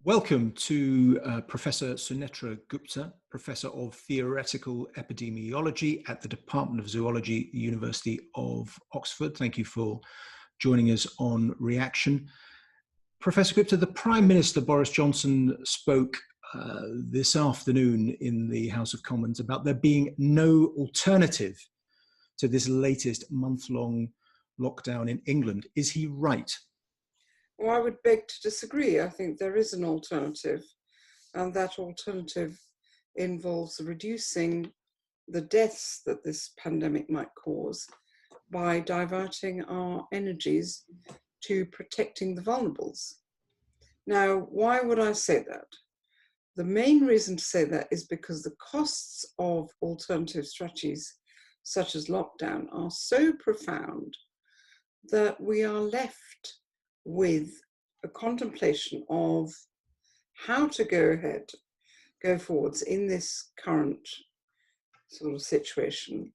Welcome to Professor Sunetra Gupta, Professor of Theoretical Epidemiology at the Department of Zoology, University of Oxford. Thank you for joining us on Reaction. Professor Gupta, the Prime Minister Boris Johnson spoke this afternoon in the House of Commons about there being no alternative to this latest month-long lockdown in England. Is he right? Well, I would beg to disagree. I think there is an alternative, and that alternative involves reducing the deaths that this pandemic might cause by diverting our energies to protecting the vulnerables. Now, why would I say that? The main reason to say that is because the costs of alternative strategies, such as lockdown, are so profound that we are left with a contemplation of how to go forwards in this current sort of situation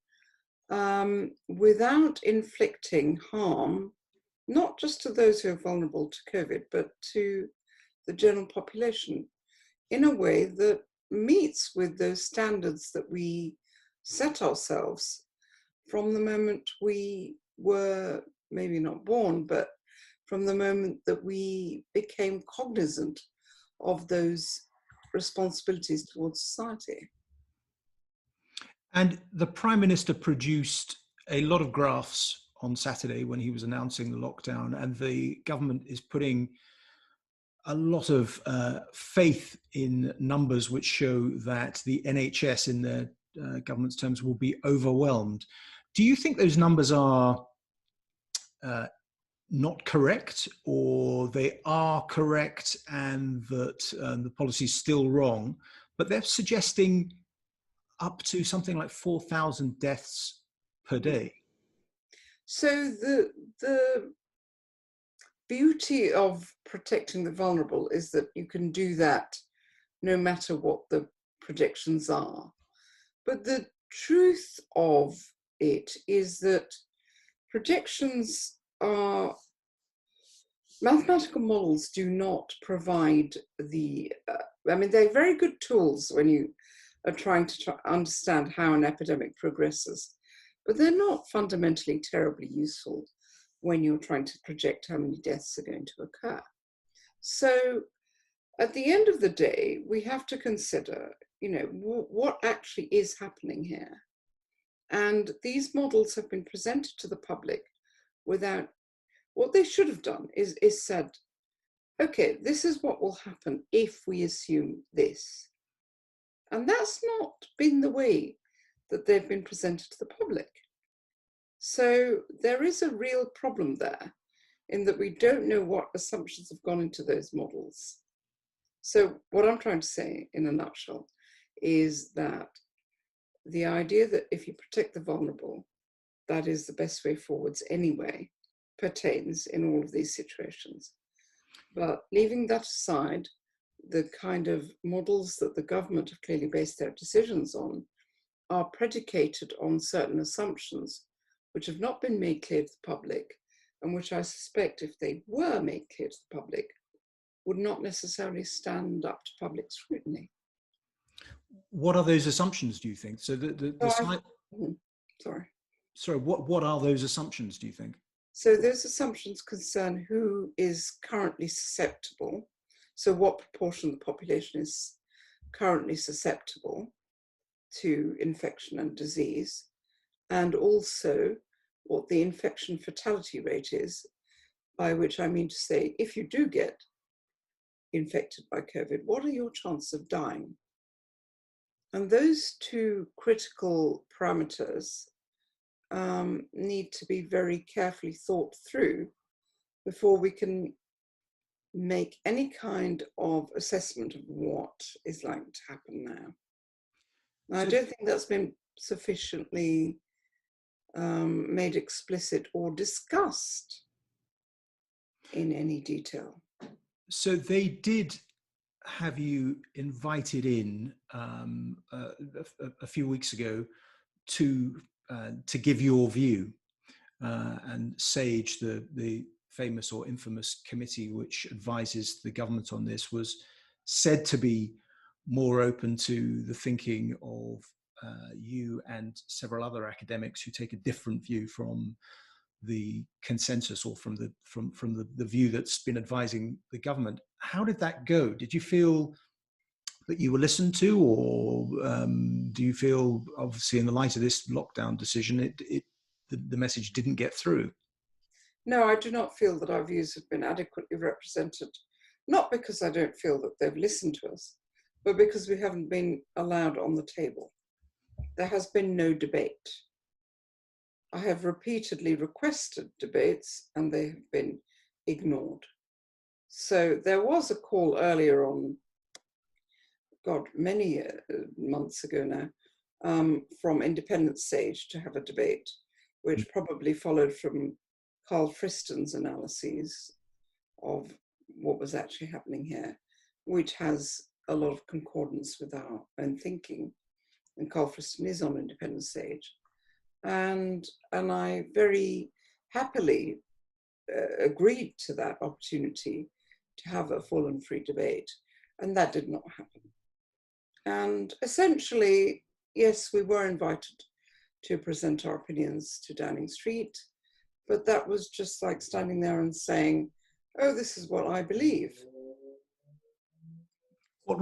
without inflicting harm, not just to those who are vulnerable to COVID, but to the general population in a way that meets with those standards that we set ourselves from the moment we were maybe not born, but from the moment that we became cognizant of those responsibilities towards society. And the Prime Minister produced a lot of graphs on Saturday when he was announcing the lockdown, and the government is putting a lot of faith in numbers which show that the NHS, in their government's terms, will be overwhelmed. Do you think those numbers are not correct, or they are correct and that the policy is still wrong, but they're suggesting up to something like 4,000 deaths per day? So the beauty of protecting the vulnerable is that you can do that no matter what the predictions are. But the truth of it is that projections are mathematical models do not provide the, they're very good tools when you are trying to understand how an epidemic progresses, but they're not fundamentally terribly useful when you're trying to project how many deaths are going to occur. So at the end of the day, we have to consider, what actually is happening here. And these models have been presented to the public without, what they should have done is said, okay, this is what will happen if we assume this. And that's not been the way that they've been presented to the public. So there is a real problem there in that we don't know what assumptions have gone into those models. So what I'm trying to say in a nutshell is that the idea that if you protect the vulnerable, that is the best way forwards anyway, pertains in all of these situations. But leaving that aside, the kind of models that the government have clearly based their decisions on are predicated on certain assumptions which have not been made clear to the public, and which I suspect, if they were made clear to the public, would not necessarily stand up to public scrutiny. What are those assumptions, do you think? So Sorry, what are those assumptions, do you think? So those assumptions concern who is currently susceptible. So what proportion of the population is currently susceptible to infection and disease, and also what the infection fatality rate is, by which I mean to say, if you do get infected by COVID, what are your chances of dying? And those two critical parameters need to be very carefully thought through before we can make any kind of assessment of what is likely to happen now. Now, I don't think that's been sufficiently made explicit or discussed in any detail. So they did have you invited in a few weeks ago to give your view, and SAGE, the famous or infamous committee which advises the government on this, was said to be more open to the thinking of you and several other academics who take a different view from the consensus, or from the view that's been advising the government. How did that go? Did you feel that you were listened to, or do you feel, obviously, in the light of this lockdown decision, the message didn't get through? No, I do not feel that our views have been adequately represented, not because I don't feel that they've listened to us, but because we haven't been allowed on the table. There has been no debate. I have repeatedly requested debates and they have been ignored. So there was a call earlier on, God, many months ago now, from Independent Sage to have a debate, which probably followed from Carl Fristen's analyses of what was actually happening here, which has a lot of concordance with our own thinking. And Carl Fristen is on Independent Sage. And I very happily agreed to that opportunity to have a full and free debate. And that did not happen. And essentially, yes, we were invited to present our opinions to Downing Street, but that was just like standing there and saying, oh, this is what I believe. What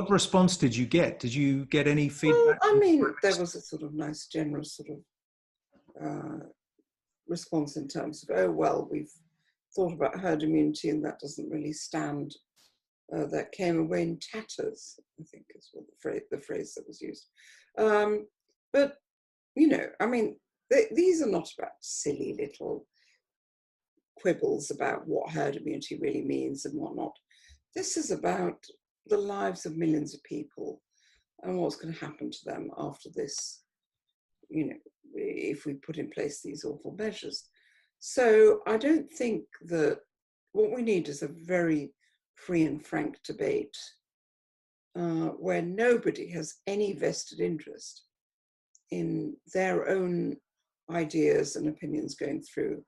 response did you get? Did you get any feedback? Well, I mean, there was a sort of nice, generous sort of response in terms of, oh, well, we've thought about herd immunity and that doesn't really stand. That came away in tatters, I think is what the phrase that was used. But, you know, I mean, these are not about silly little quibbles about what herd immunity really means and whatnot. This is about the lives of millions of people and what's going to happen to them after this, you know, if we put in place these awful measures. So I don't think that what we need is a very free and frank debate where nobody has any vested interest in their own ideas and opinions going through.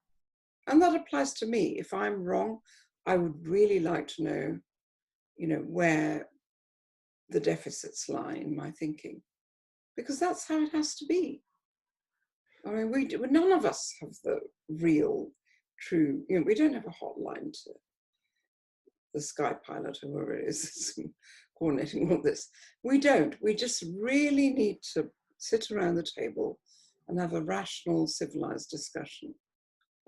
And that applies to me. If I'm wrong, I would really like to know, you know, where the deficits lie in my thinking, because that's how it has to be. I mean, none of us have the real, true, you know, we don't have a hotline to the Sky pilot, whoever it is, coordinating all this. We don't. We just really need to sit around the table and have a rational, civilized discussion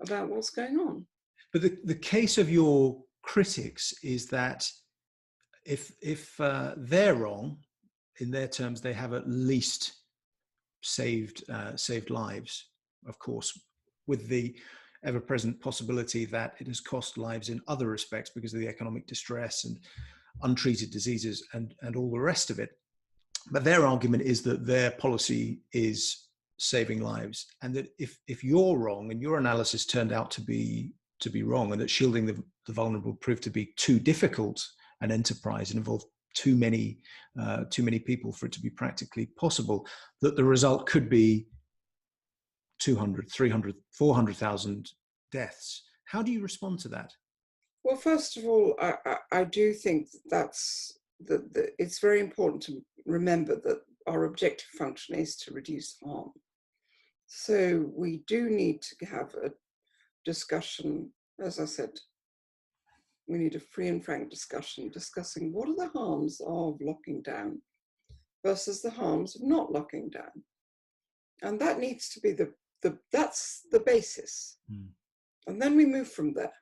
about what's going on. But the case of your critics is that if they're wrong, in their terms, they have at least saved lives, of course, with the ever-present possibility that it has cost lives in other respects because of the economic distress and untreated diseases and all the rest of it. But their argument is that their policy is saving lives, and that if you're wrong and your analysis turned out to be wrong, and that shielding the vulnerable proved to be too difficult an enterprise and involved too many people for it to be practically possible, that the result could be 200, 300, 400,000 deaths. How do you respond to that? Well, first of all, I do think that's it's very important to remember that our objective function is to reduce harm. So we do need to have a discussion, as I said, we need a free and frank discussion discussing what are the harms of locking down versus the harms of not locking down. And that needs to be that's the basis. And then we move from there.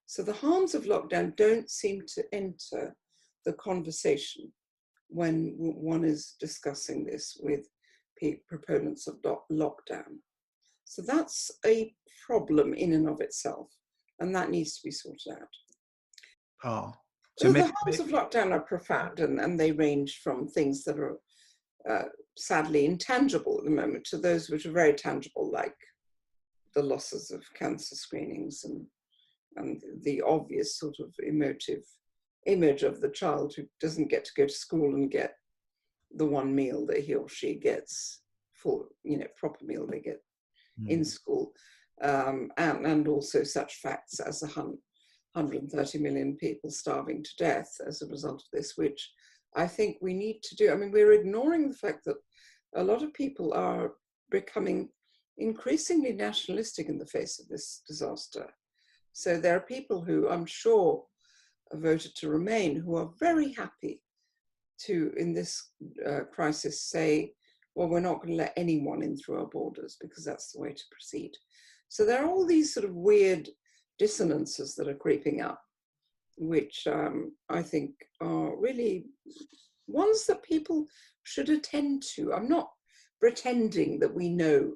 So the harms of lockdown don't seem to enter the conversation when one is discussing this with proponents of lockdown. So that's a problem in and of itself, and that needs to be sorted out. So the harms of lockdown are profound, and they range from things that are sadly intangible at the moment to those which are very tangible, like the losses of cancer screenings and the obvious sort of emotive image of the child who doesn't get to go to school and get the one meal that he or she gets, for, you know, proper meal they get in school, and also such facts as 130 million people starving to death as a result of this, which I think we need to do. I mean, we're ignoring the fact that a lot of people are becoming increasingly nationalistic in the face of this disaster. So there are people who I'm sure voted to remain who are very happy to, in this crisis, say, well, we're not going to let anyone in through our borders because that's the way to proceed. So there are all these sort of weird dissonances that are creeping up, which I think are really ones that people should attend to. I'm not pretending that we know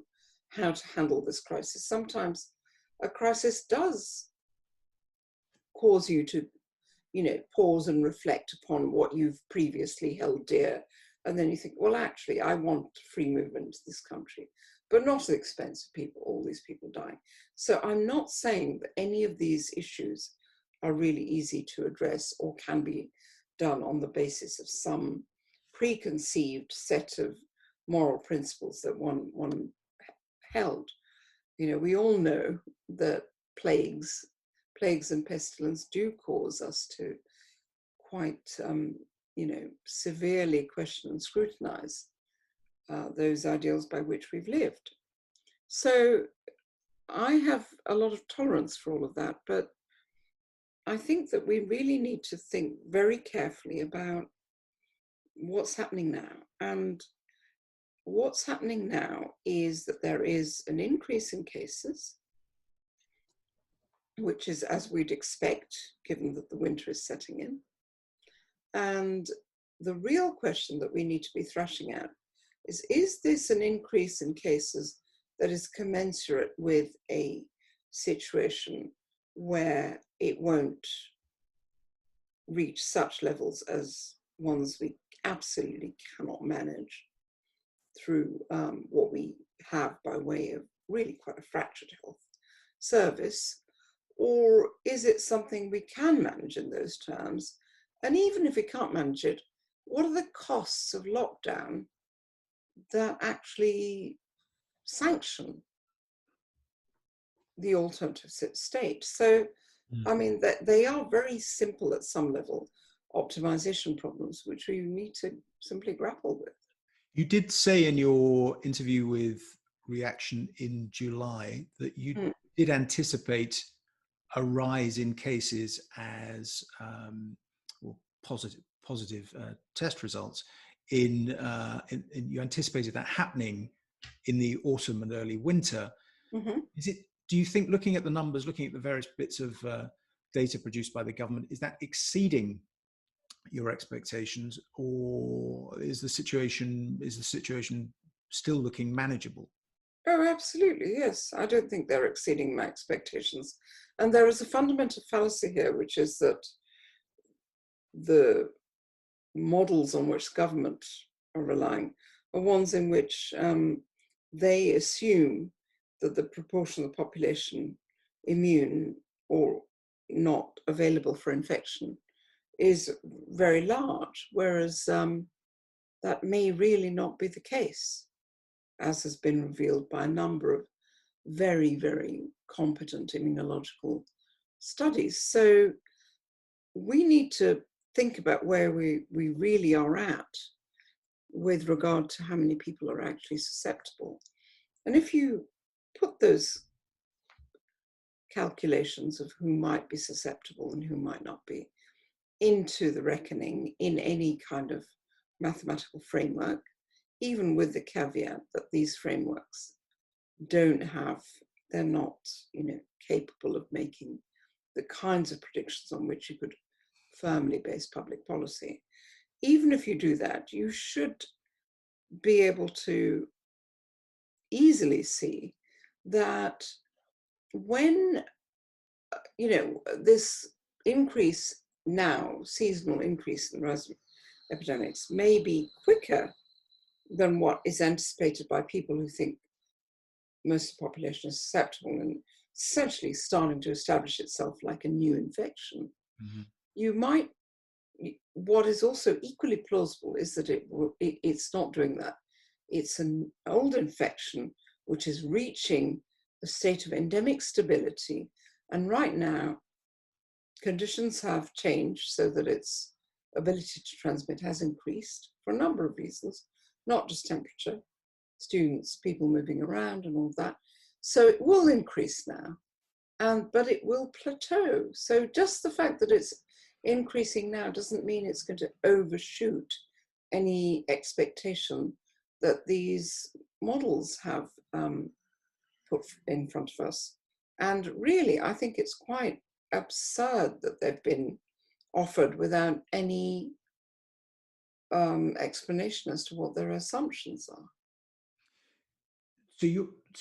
how to handle this crisis. Sometimes a crisis does cause you to, pause and reflect upon what you've previously held dear. And then you think, well, actually, I want free movement to this country, but not at the expense of people, all these people dying. So I'm not saying that any of these issues are really easy to address or can be done on the basis of some preconceived set of moral principles that one held. We all know that plagues and pestilence do cause us to quite, severely question and scrutinize those ideals by which we've lived. So I have a lot of tolerance for all of that, but I think that we really need to think very carefully about what's happening now. And what's happening now is that there is an increase in cases, which is as we'd expect, given that the winter is setting in. And the real question that we need to be thrashing at is this an increase in cases that is commensurate with a situation where it won't reach such levels as ones we absolutely cannot manage through what we have by way of really quite a fractured health service? Or is it something we can manage in those terms? And even if we can't manage it, what are the costs of lockdown that actually sanction the alternative state? So, I mean, they are very simple at some level optimization problems, which we need to simply grapple with. You did say in your interview with Reaction in July that you did anticipate a rise in cases as positive test results. You anticipated that happening in the autumn and early winter. Mm-hmm. Do you think, looking at the numbers, looking at the various bits of data produced by the government, is that exceeding your expectations, or is the situation still looking manageable? Oh, absolutely, yes. I don't think they're exceeding my expectations. And there is a fundamental fallacy here, which is that the models on which government are relying are ones in which they assume that the proportion of the population immune or not available for infection is very large, whereas that may really not be the case, as has been revealed by a number of very, very competent immunological studies. So we need to think about where we really are at with regard to how many people are actually susceptible. And if you put those calculations of who might be susceptible and who might not be into the reckoning in any kind of mathematical framework, even with the caveat that these frameworks they're not, capable of making the kinds of predictions on which you could firmly base public policy. Even if you do that, you should be able to easily see that when, this increase now, seasonal increase in the rise of epidemics may be quicker than what is anticipated by people who think most of the population is susceptible and essentially starting to establish itself like a new infection. Mm-hmm. What is also equally plausible is that it's not doing that. It's an old infection which is reaching a state of endemic stability. And right now, conditions have changed so that its ability to transmit has increased for a number of reasons, not just temperature, students, people moving around and all that. So it will increase now, but it will plateau. So just the fact that it's increasing now doesn't mean it's going to overshoot any expectation that these models have put in front of us. And really, I think it's quite absurd that they've been offered without any explanation as to what their assumptions are. So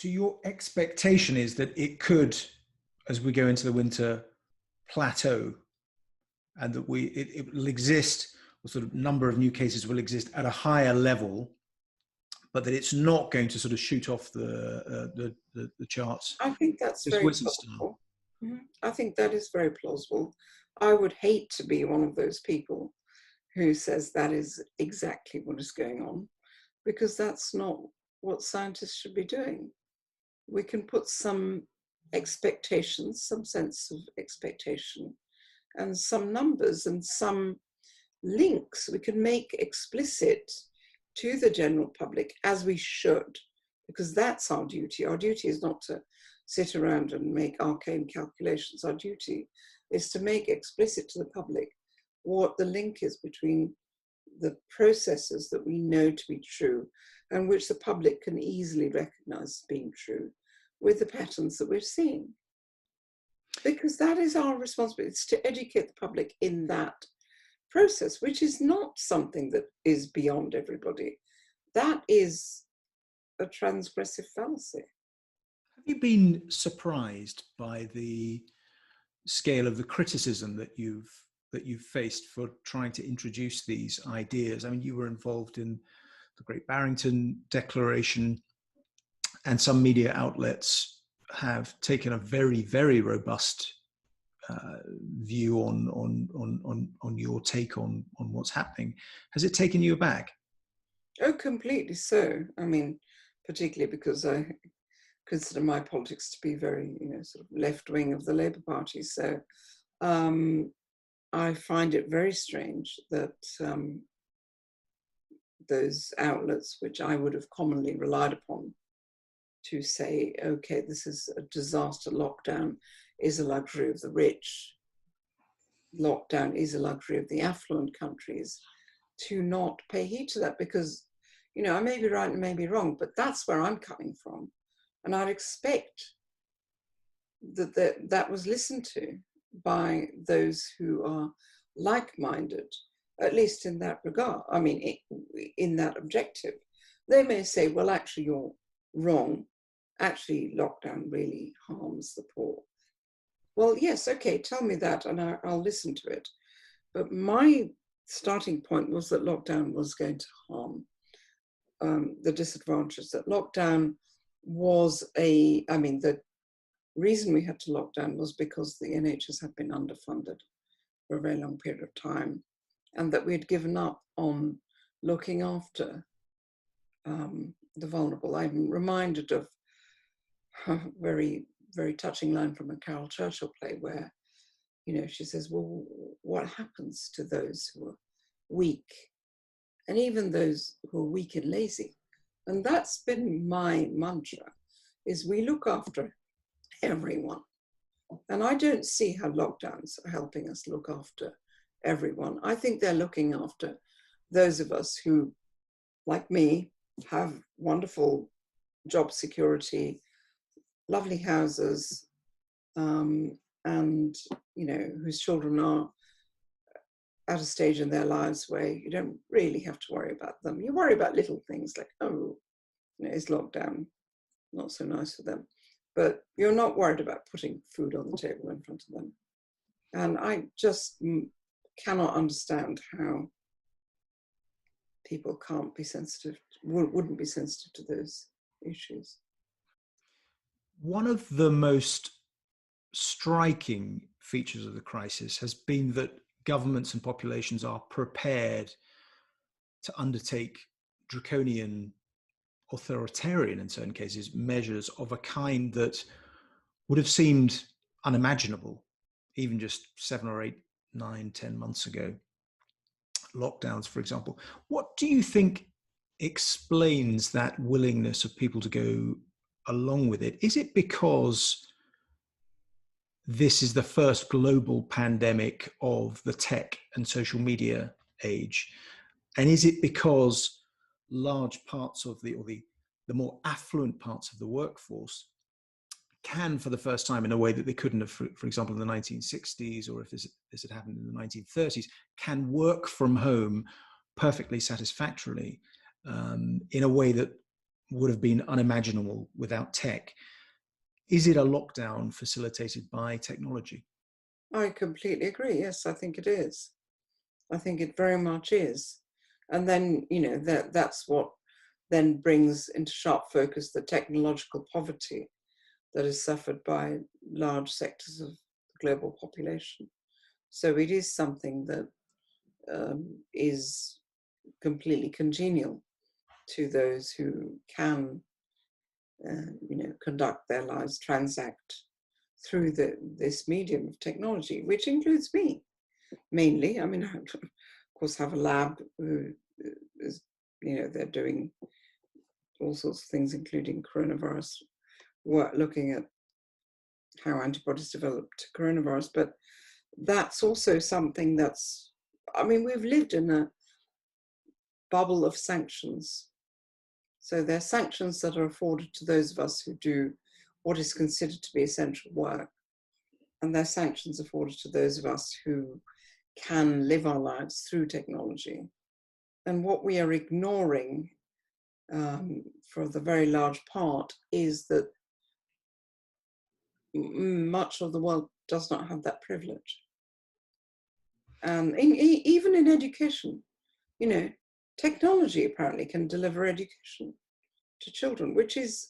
your expectation is that it could, as we go into the winter, plateau, and that it will exist, or sort of number of new cases will exist at a higher level, but that it's not going to sort of shoot off the charts. I think that's Just very wizard style. plausible. I think that is very plausible. I would hate to be one of those people who says that is exactly what is going on, because that's not what scientists should be doing. We can put some expectations, some sense of expectation, and some numbers and some links we can make explicit to the general public, as we should, because that's our duty. Our duty is not to sit around and make arcane calculations. Our duty is to make explicit to the public what the link is between the processes that we know to be true and which the public can easily recognize as being true with the patterns that we're seeing. Because that is our responsibility, it's to educate the public in that process, which is not something that is beyond everybody. That is a transgressive fallacy. Have you been surprised by the scale of the criticism that you've faced for trying to introduce these ideas? I mean, you were involved in the Great Barrington Declaration, and some media outlets have taken a very, very robust view on your take on what's happening. Has it taken you aback? Oh, completely so. I mean, particularly because I consider my politics to be very, sort of left wing of the Labour Party. So I find it very strange that those outlets, which I would have commonly relied upon to say, okay, this is a disaster, lockdown is a luxury of the rich, lockdown is a luxury of the affluent countries, to not pay heed to that, because, I may be right and may be wrong, but that's where I'm coming from. And I'd expect that was listened to by those who are like-minded, at least in that regard. I mean, in that objective. They may say, well, actually, you're wrong. Actually, lockdown really harms the poor. Well, yes, okay, tell me that and I'll listen to it. But my starting point was that lockdown was going to harm the disadvantages, that lockdown was the reason we had to lock down was because the NHS had been underfunded for a very long period of time, and that we had given up on looking after the vulnerable. I'm reminded of a very, very touching line from a Carol Churchill play where, she says, well, what happens to those who are weak? And even those who are weak and lazy. And that's been my mantra, is we look after everyone. And I don't see how lockdowns are helping us look after everyone. I think they're looking after those of us who, like me, have wonderful job security, lovely houses, and, whose children are at a stage in their lives where you don't really have to worry about them. You worry about little things like, is lockdown not so nice for them? But you're not worried about putting food on the table in front of them. And I just cannot understand how people can't be sensitive, wouldn't be sensitive to those issues. One of the most striking features of the crisis has been that governments and populations are prepared to undertake draconian, authoritarian, in certain cases, measures of a kind that would have seemed unimaginable even just 7 or 8, 9, 10 months ago, lockdowns, for example. What do you think explains that willingness of people to go along with it? Is it because this is the first global pandemic of the tech and social media age? And is it because large parts of the more affluent parts of the workforce can, for the first time, in a way that they couldn't have, for example, in the 1960s, or if this had happened in the 1930s, can work from home perfectly satisfactorily, in a way that would have been unimaginable without tech? Is it a lockdown facilitated by technology? I completely agree. Yes, I think it is. I think it very much is. And then, that's what then brings into sharp focus the technological poverty that is suffered by large sectors of the global population. So it is something that is completely congenial to those who can, conduct their lives, transact through this medium of technology, which includes me mainly. I mean, I, of course, have a lab who is, they're doing all sorts of things, including coronavirus work, looking at how antibodies develop to coronavirus. But that's also something that's, I mean, we've lived in a bubble of sanctions. So there are sanctions that are afforded to those of us who do what is considered to be essential work. And there are sanctions afforded to those of us who can live our lives through technology. And what we are ignoring, for the very large part, is that much of the world does not have that privilege. And even in education, technology apparently can deliver education to children, which is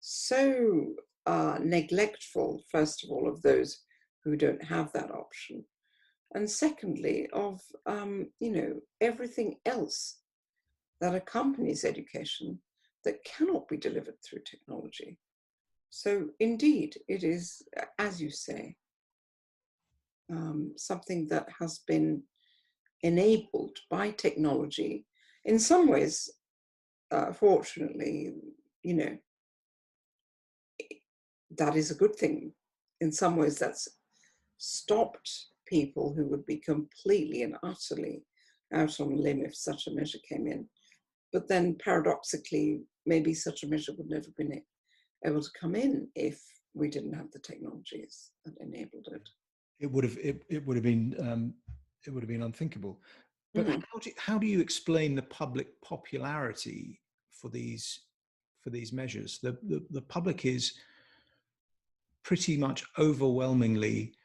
so neglectful, first of all, of those who don't have that option. And secondly, of, everything else that accompanies education that cannot be delivered through technology. So indeed, it is, as you say, something that has been enabled by technology. In some ways, fortunately, that is a good thing. In some ways, that's stopped people who would be completely and utterly out on a limb if such a measure came in. But then paradoxically, maybe such a measure would never have been able to come in if we didn't have the technologies that enabled it. It would have been unthinkable. But how do you explain the public popularity for these measures? The public is pretty much overwhelmingly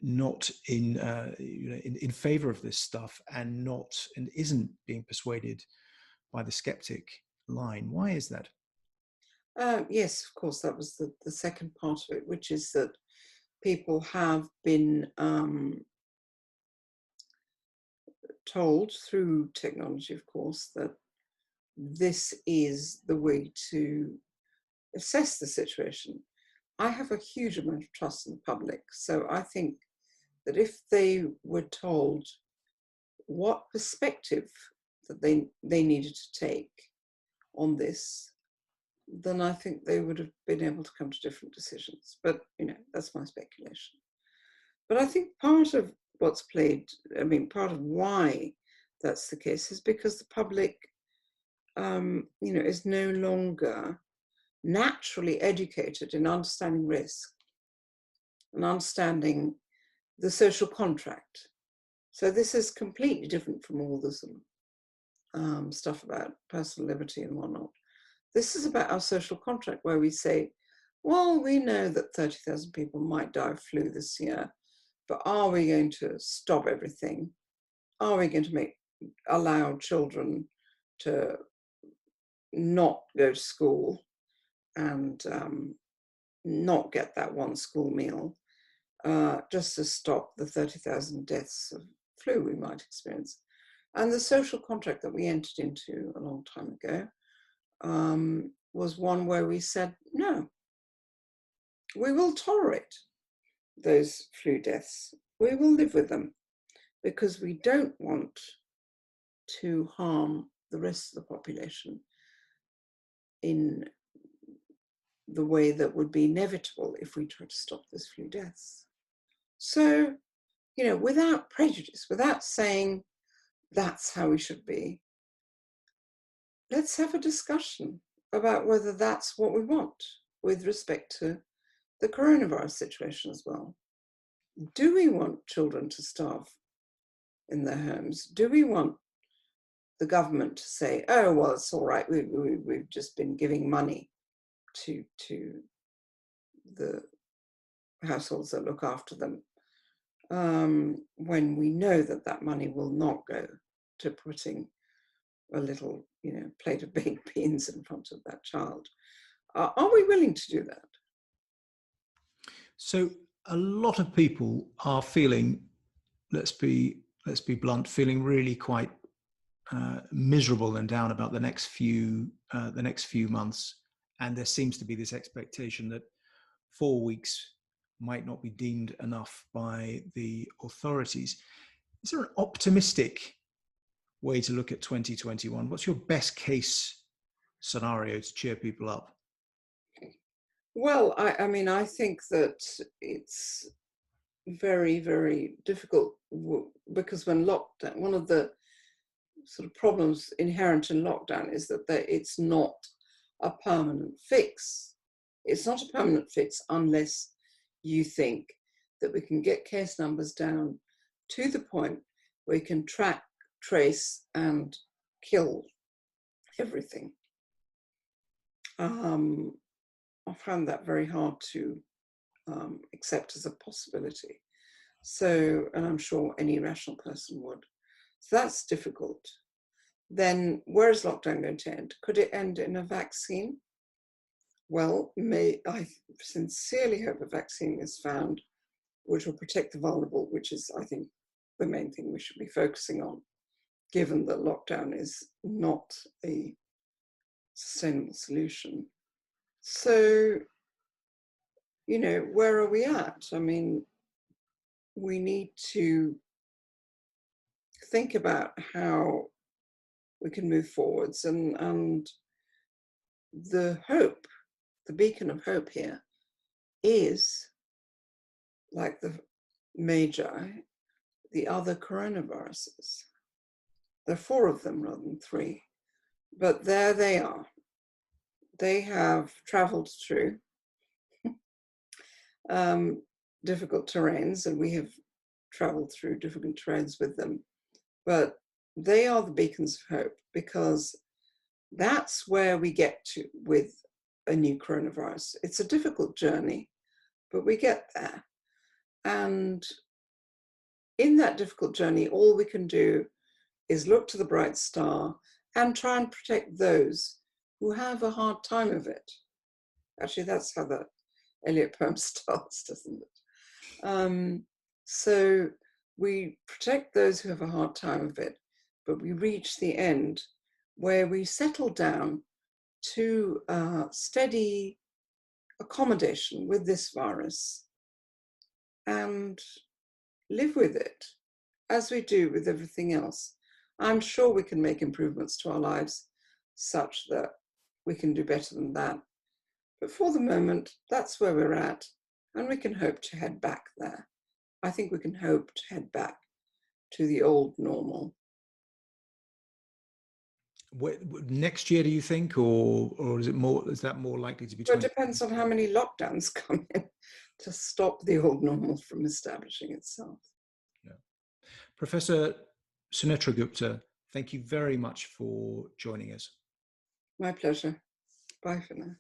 not in favor of this stuff, and isn't being persuaded by the skeptic line. Why is that? Yes, of course, that was the second part of it, which is that people have been told through technology, of course, that this is the way to assess the situation. I have a huge amount of trust in the public, so I think that if they were told what perspective that they needed to take on this, then I think they would have been able to come to different decisions. But, that's my speculation. But I think part of part of why that's the case is because the public, is no longer naturally educated in understanding risk and understanding the social contract. So this is completely different from all the sort of stuff about personal liberty and whatnot. This is about our social contract, where we say, well, we know that 30,000 people might die of flu this year, but are we going to stop everything? Are we going to allow children to not go to school and not get that one school meal, just to stop the 30,000 deaths of flu we might experience? And the social contract that we entered into a long time ago was one where we said, no, we will tolerate those flu deaths. We will live with them because we don't want to harm the rest of the population in the way that would be inevitable if we try to stop those flu deaths. So, you know, without prejudice, without saying that's how we should be, let's have a discussion about whether that's what we want with respect to the coronavirus situation as well. Do we want children to starve in their homes? Do we want the government to say, oh, well, it's all right, we've just been giving money to the households that look after them, when we know that that money will not go to putting a little, you know, plate of baked beans in front of that child? Are we willing to do that? So a lot of people are feeling, let's be blunt, feeling really quite miserable and down about the next few months, and there seems to be this expectation that 4 weeks might not be deemed enough by the authorities. Is there an optimistic way to look at 2021? What's your best case scenario to cheer people up? Well, I mean, I think that it's very, very difficult because when lockdown, one of the sort of problems inherent in lockdown is that it's not a permanent fix. It's not a permanent fix unless you think that we can get case numbers down to the point where we can track, trace, and kill everything. I found that very hard to accept as a possibility. So, and I'm sure any rational person would. So that's difficult. Then where is lockdown going to end? Could it end in a vaccine? Well, I sincerely hope a vaccine is found which will protect the vulnerable, which is, I think, the main thing we should be focusing on, given that lockdown is not a sustainable solution. So, you know, where are we at? I mean, we need to think about how we can move forwards, and the hope, the beacon of hope here is, like the Magi, the other coronaviruses. There are 4 of them rather than 3, but there they are. They have traveled through difficult terrains, and we have traveled through difficult terrains with them. But they are the beacons of hope, because that's where we get to with a new coronavirus. It's a difficult journey, but we get there. And in that difficult journey, all we can do is look to the bright star and try and protect those who have a hard time of it. Actually, that's how the Eliot poem starts, doesn't it? So we protect those who have a hard time of it, but we reach the end where we settle down to steady accommodation with this virus and live with it as we do with everything else. I'm sure we can make improvements to our lives such that we can do better than that. But for the moment, that's where we're at, and we can hope to head back there. I think we can hope to head back to the old normal. Next year, do you think, or is that more likely to be? Well, it depends on how many lockdowns come in to stop the old normal from establishing itself. Yeah. Professor Sunetra Gupta, thank you very much for joining us. My pleasure. Bye for now.